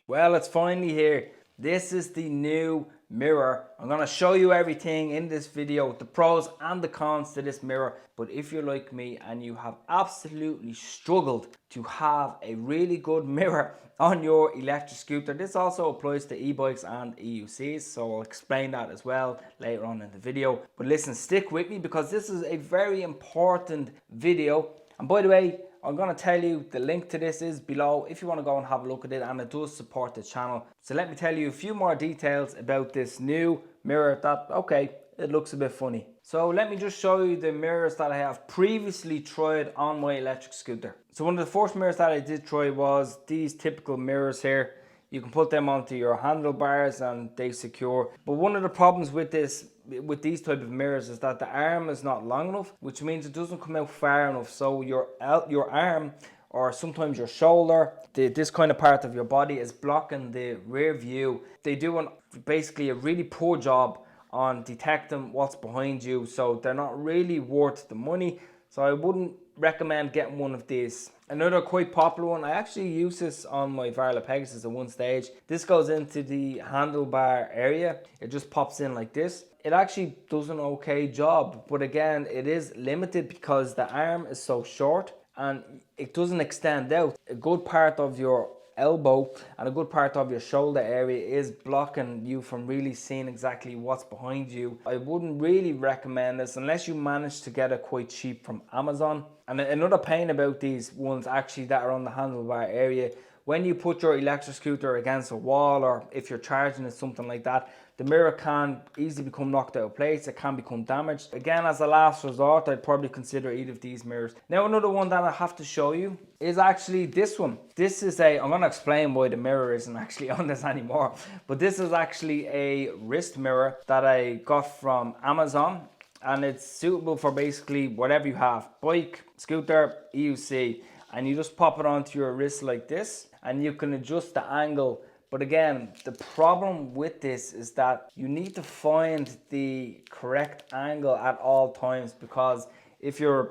Well, it's finally here. This is the new mirror. I'm going to show you everything in this video, the pros and the cons to this mirror. But if you're like me and you have absolutely struggled to have a really good mirror on your electric scooter, this also applies to e-bikes and EUCs, so I'll explain that as well later on in the video. But listen, stick with me because this is a very important video. And by the way, I'm going to tell you the link to this is below if you want to go and have a look at it, and it does support the channel. So let me tell you a few more details about this new mirror that, okay, it looks a bit funny. So let me just show you the mirrors that I have previously tried on my electric scooter. So one of the first mirrors that I did try was these typical mirrors here. You can put them onto your handlebars and they secure. But one of the problems with these type of mirrors is that the arm is not long enough, which means it doesn't come out far enough. So your arm, or sometimes your shoulder, this kind of part of your body is blocking the rear view. They do basically a really poor job on detecting what's behind you, so they're not really worth the money. So I wouldn't recommend getting one of these. Another quite popular one, I actually use this on my Varla Pegasus at one stage. This goes into the handlebar area. It just pops in like this. It actually does an okay job, but again, it is limited because the arm is so short and it doesn't extend out. A good part of your elbow and a good part of your shoulder area is blocking you from really seeing exactly what's behind you. I wouldn't really recommend this unless you manage to get it quite cheap from Amazon. And another pain about these ones actually that are on the handlebar area, when you put your electric scooter against a wall, or if you're charging it, something like that, the mirror can easily become knocked out of place. It can become damaged. Again, as a last resort, I'd probably consider either of these mirrors. Now, another one that I have to show you is actually this one. This is I'm going to explain why the mirror isn't actually on this anymore. But this is actually a wrist mirror that I got from Amazon. And it's suitable for basically whatever you have. Bike, scooter, EUC. And you just pop it onto your wrist like this. And you can adjust the angle. But again, the problem with this is that you need to find the correct angle at all times, because if you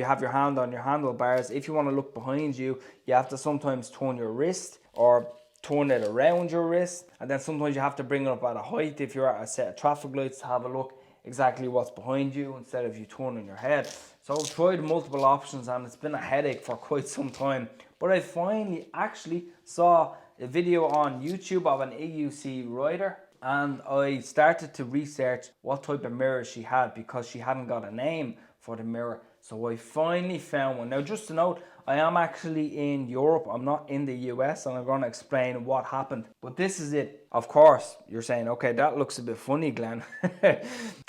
have your hand on your handlebars, if you want to look behind you, you have to sometimes turn your wrist or turn it around your wrist, and then sometimes you have to bring it up at a height if you're at a set of traffic lights to have a look exactly what's behind you instead of you turning your head. So I've tried multiple options and it's been a headache for quite some time, but I finally actually saw a video on YouTube of an EUC rider, and I started to research what type of mirror she had because she hadn't got a name for the mirror. So I finally found one. Now, just to note, I am actually in Europe. I'm not in the US, and I'm going to explain what happened. But this is it. Of course, you're saying, okay, that looks a bit funny, Glenn.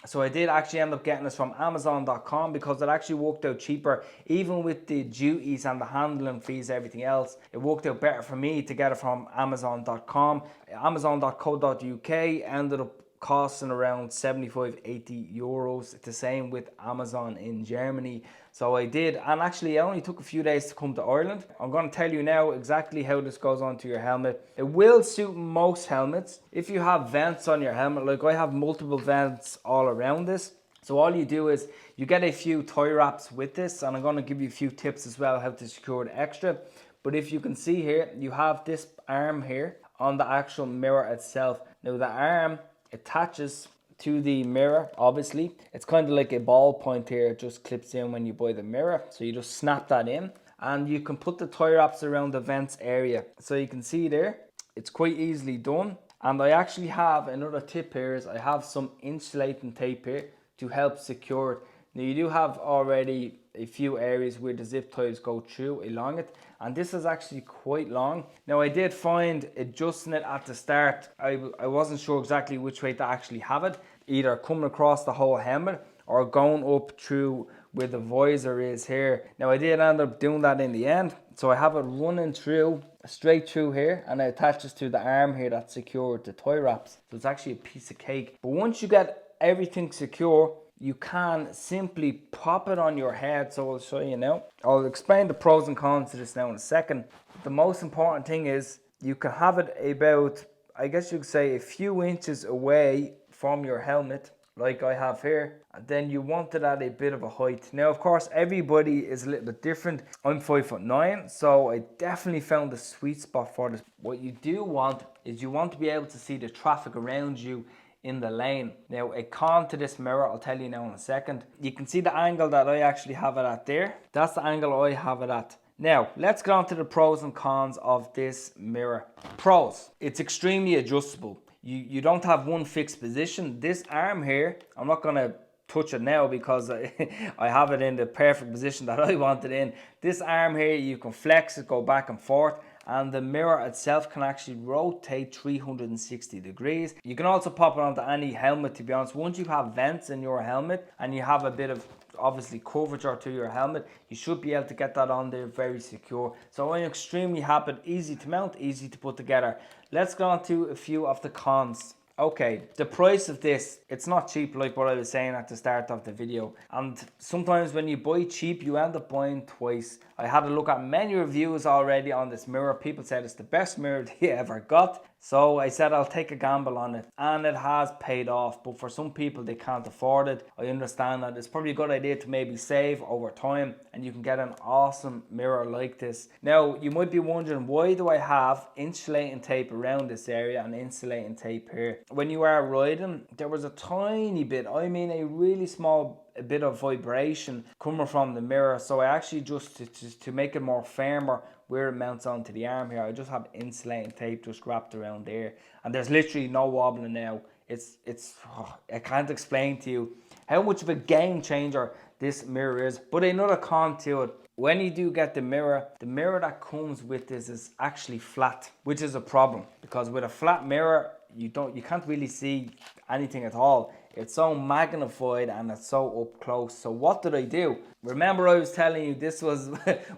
So I did actually end up getting this from Amazon.com because it actually worked out cheaper. Even with the duties and the handling fees, everything else, it worked out better for me to get it from Amazon.com. Amazon.co.uk ended up costing around 75-80 euros. It's the same with Amazon in Germany. So I did, and actually it only took a few days to come to Ireland. I'm going to tell you now exactly how this goes onto your helmet. It will suit most helmets. If you have vents on your helmet, like I have multiple vents all around this, so all you do is you get a few tie wraps with this, and I'm going to give you a few tips as well how to secure it extra. But if you can see here, you have this arm here on the actual mirror itself. Now the arm attaches to the mirror, obviously. It's kind of like a ball point here. It just clips in when you buy the mirror. So you just snap that in, and you can put the tie wraps around the vents area. So you can see there, it's quite easily done. And I actually have another tip here is I have some insulating tape here to help secure it. Now you do have already a few areas where the zip ties go through along it, and this is actually quite long. Now I did find adjusting it at the start, I wasn't sure exactly which way to actually have it, either coming across the whole helmet or going up through where the visor is here. Now I did end up doing that in the end, so I have it running through, straight through here, and I attach this to the arm here that's secured the tie wraps. So it's actually a piece of cake. But once you get everything secure, you can simply pop it on your head. So I'll show you now. I'll explain the pros and cons to this now in a second. The most important thing is you can have it about, I guess you could say, a few inches away from your helmet, like I have here, and then you want it at a bit of a height. Now, of course, everybody is a little bit different. I'm 5'9", so I definitely found the sweet spot for this. What you do want is you want to be able to see the traffic around you in the lane. Now, a con to this mirror, I'll tell you now in a second. You can see the angle that I actually have it at there. That's the angle I have it at. Now, let's get on to the pros and cons of this mirror. Pros, it's extremely adjustable. You don't have one fixed position. This arm here, I'm not gonna touch it now because I have it in the perfect position that I want it in. This arm here, you can flex it, go back and forth, and the mirror itself can actually rotate 360 degrees. You can also pop it onto any helmet, to be honest. Once you have vents in your helmet and you have a bit of obviously curvature to your helmet, you should be able to get that on there very secure. So I'm extremely happy, easy to mount, easy to put together. Let's go on to a few of the cons. Okay, the price of this, it's not cheap like what I was saying at the start of the video. And sometimes when you buy cheap, you end up buying twice. I had a look at many reviews already on this mirror. People said it's the best mirror they ever got. So I said I'll take a gamble on it, and it has paid off. But for some people, they can't afford it. I understand that. It's probably a good idea to maybe save over time, and you can get an awesome mirror like this. Now, you might be wondering, why do I have insulating tape around this area and insulating tape here? When you are riding, there was a tiny bit, I mean a really small bit of vibration coming from the mirror. So I actually just, to make it more firmer, where it mounts onto the arm here, I just have insulating tape just wrapped around there, and there's literally no wobbling now. I can't explain to you how much of a game changer this mirror is. But another con to it, when you do get the mirror that comes with this is actually flat, which is a problem, because with a flat mirror, you can't really see anything at all. It's so magnified and it's so up close. So what did I do? Remember, I was telling you this was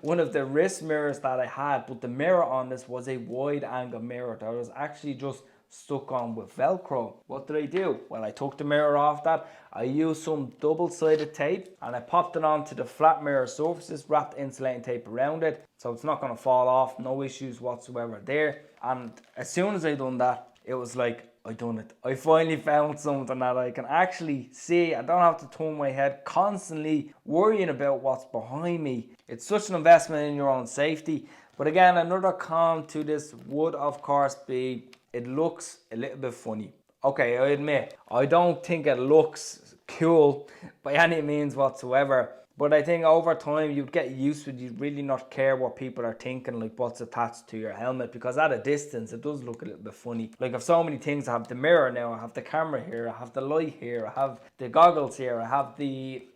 one of the wrist mirrors that I had, but the mirror on this was a wide angle mirror that was actually just stuck on with Velcro. What did I do? Well, I took the mirror off that. I used some double-sided tape and I popped it onto the flat mirror surfaces, wrapped insulating tape around it, so it's not going to fall off. No issues whatsoever there. And as soon as I done that, it was like, I done it. I finally found something that I can actually see. I don't have to turn my head constantly worrying about what's behind me. It's such an investment in your own safety. But again, another con to this would of course be, it looks a little bit funny. Okay, I admit, I don't think it looks cool by any means whatsoever. But I think over time you'd get used to it. You'd really not care what people are thinking, like what's attached to your helmet, because at a distance it does look a little bit funny. Like I've so many things. I have the mirror now, I have the camera here, I have the light here, I have the goggles here, I have the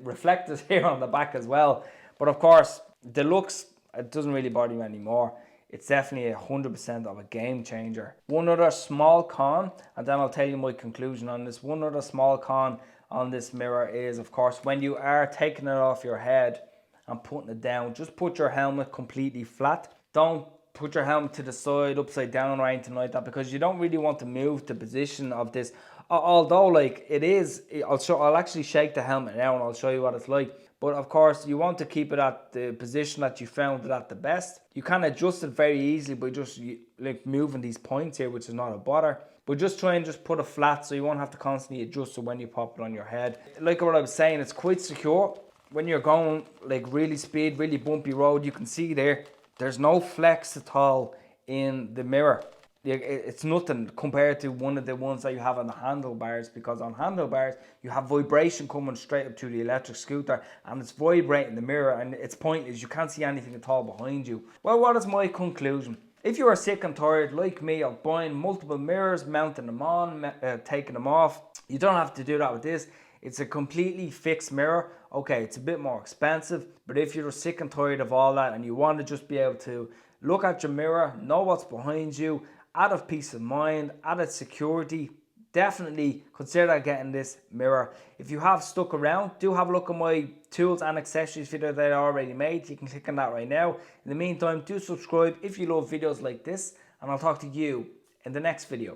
reflectors here on the back as well. But of course, the looks, it doesn't really bother me anymore. It's definitely 100% of a game changer. One other small con, and then I'll tell you my conclusion on this. One other small con on this mirror is, of course, when you are taking it off your head and putting it down, just put your helmet completely flat. Don't put your helmet to the side, upside down or anything like that, because you don't really want to move the position of this. Although, like, it is, I'll actually shake the helmet now and I'll show you what it's like. But of course, you want to keep it at the position that you found it at the best. You can adjust it very easily by just like moving these points here, which is not a bother. But just try and just put it flat so you won't have to constantly adjust it when you pop it on your head. Like what I was saying, it's quite secure. When you're going like really speed, really bumpy road, you can see there's no flex at all in the mirror. It's nothing compared to one of the ones that you have on the handlebars, because on handlebars you have vibration coming straight up to the electric scooter and it's vibrating the mirror and it's pointless. You can't see anything at all behind you. Well, what is my conclusion? If you are sick and tired like me of buying multiple mirrors, mounting them on, taking them off, you don't have to do that with this. It's a completely fixed mirror. Okay, it's a bit more expensive, but if you're sick and tired of all that and you want to just be able to look at your mirror, know what's behind you, added peace of mind, added security, definitely consider getting this mirror. If you have stuck around, do have a look at my tools and accessories video that I already made. You can click on that right now. In the meantime, do subscribe if you love videos like this, and I'll talk to you in the next video.